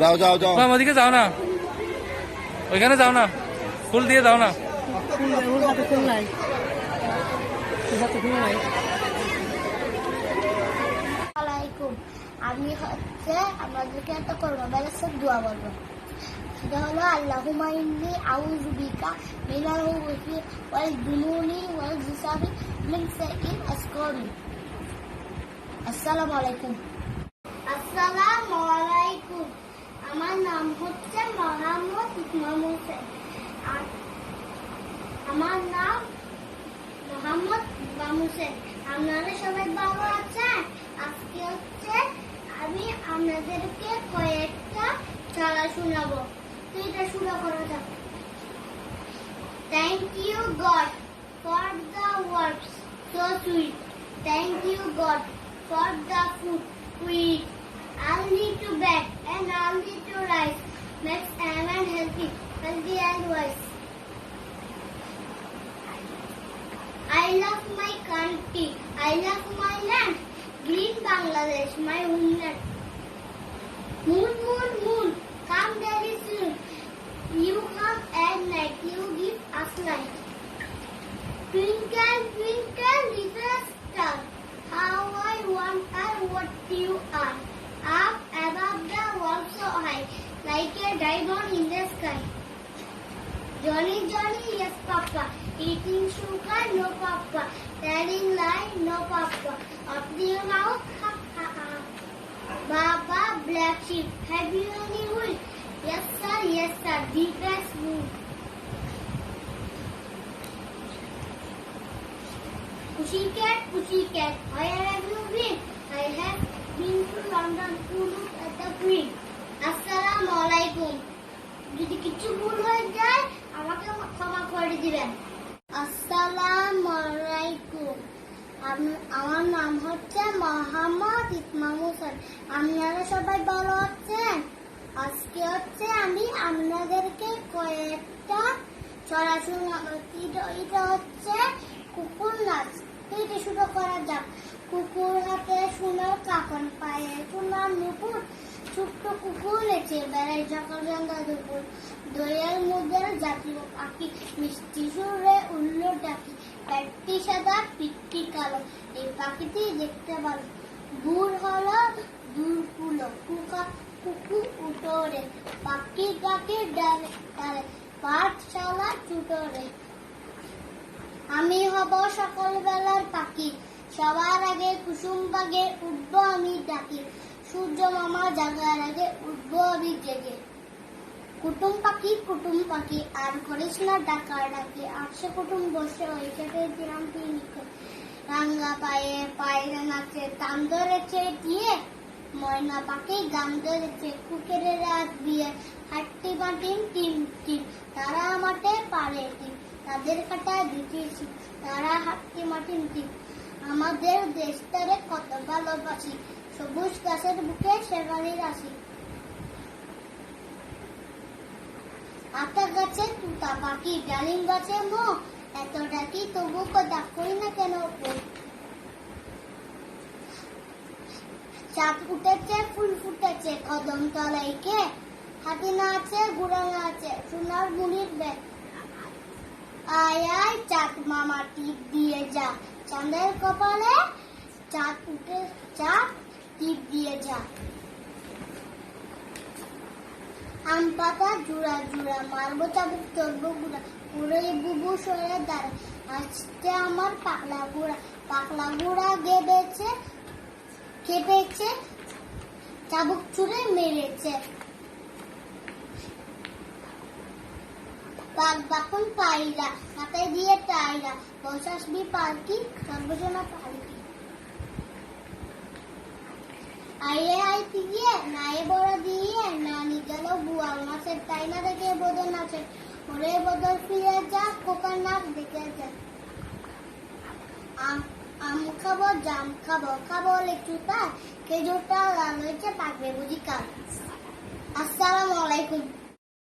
যাও যাও যাও, ওদিকে যাও না, ওইখানে যাও না, ফুল দিয়ে যাও না। আমি হচ্ছে আমাদেরকে একটা করবো বেলাসের দোয়া বলবো, সেটা হলো আল্লাহুম্মা ইন্নী আউযু বিকা মিনাল খুবুসি ওয়াল জুনুনি ওয়াল জিসামি মিন শাইইন আসকারি। আসসালামু আলাইকুম। আসসালামু আলাইকুম। আমার নাম হচ্ছে মোহাম্মদ ইকমাম হোসেন। আমার নাম মোহাম্মদ ইকমাম হোসেন। আপনারা সবাই ভালো আছেন? আজকে হচ্ছে আমি আপনাদেরকে কয়েকটা ছড়া শোনাবো। তো এটা শুরু করা যাক। Thank you God for the words so sweet. Thank you God for the food we eat. Early to bed and early to rise makes a man healthy and wise. I love my country. I love my land. Green Bangladesh, my homeland. Moon, moon, moon, come very soon. You come at night, you give us light. Twinkle, twinkle, little star, how I wonder what you are. Up above the world so high, like a diamond in the sky. Johnny, Johnny, yes papa. Eating sugar, no papa. Telling lie, no papa. Up your mouth, ha ha ha. Baba, black sheep, have you any wool? Yes sir, deepest wool. Pussycat, where have you been? I have been to London to look at the Queen. Assalamu alaikum. যদি কিছু ভুল হয়ে যায় আমাকে ক্ষমা করে দিবেন। আসসালামু আলাইকুম। আমার নাম হচ্ছে মোহাম্মদ ইকমাম হোসেন। আপনারা সবাই ভালো আছেন? আজকে হচ্ছে আমি আপনাদেরকে কয়েকটা ছড়া শোনাবো। এটা হচ্ছে কুকুর নাচ। এটা শুরু করা যাক। কুকুর হাতে সোনার কাকন, পায়ে সোনার নুপুর, ছোট্ট কুকুর নেচে বেড়ায় সকাল সন্ধ্যা দুপুর। দয়াল মুদের জাতীয় পাখি, মিষ্টি সুরে উল্ল ডাকি, পেটটি সাদা পিঠটি কালো, এই পাখিটি দেখতে ভালো। দূর হলো দূর কুলো, কুকুর উঠোরে, পাখি ডাকে ডালে ডালে, পাঠশালা চুটোরে। আমি হব সকাল বেলার পাখি, সবার আগে কুসুম বাগে উঠবো আমি ডাকি। সূর্য মামা জাগার আগে উঠবো আমি জেগে। কুটুম পাখি আর করিস না ডাকা ডাকি, আসে কুটুম বসে ওই খেতে দিলাম পিকনিক। রাঙ্গা পায়ে পায়রা নাচে, তান ধরেছে দিয়ে, ময়না পাখি গান ধরেছে, কুকের রাত দিয়ে। হাট্টি মাটিম টিম টিম, তারা মাঠে পারে টিম, তাদের কাটায় দিতেছি, তারা হাট্টি মাটিম টিম। আমাদের দেশটারে কত ভালোবাসি, সবুজ গাছের বুকে শেফালির আসি। আতা গাছে তুতা পাখি, ডালিম গাছে মো, এত ডাকি তবু ডাক করি না কেন? চাঁদ উঠেছে ফুল ফুটেছে কদম তলায় কে, হাতি না আছে ঘোড়া না আছে সোনার মুনির ব্যাগ। আয় আয় চাঁদ মামা টিপ দিয়ে যা, চাঁদের কপালে চাঁদ উঠে, চাঁদ টিপ দিয়ে যা। আম পাতা জুড়া জুড়া, মারবো চাবুক চলবো গুড়া, পুরো বুবু সরে দাঁড়া, আজকে আমার পাকলা গুড়া কেঁপেছে, চাবুক ছুঁড়ে মেরেছে। বাকুন পাইরা, মাথায় দিয়ে টাইরা, বসাসবি পালকি, সর্বজনা পালকি। আইয়ে আই দিয়ে, নায়ে বড় দিয়ে, নানি গেল বুয়াল মাছের, তাই না দেখে বদল নাচে, ওরে বদল ফিরে যা, কোকার নাচ দেখে যা। আম খাবো জাম খাবো লেচুটা, খেজুরটা লাল হয়েছে পাকবে বুঝি কাল। আসসালামু আলাইকুম।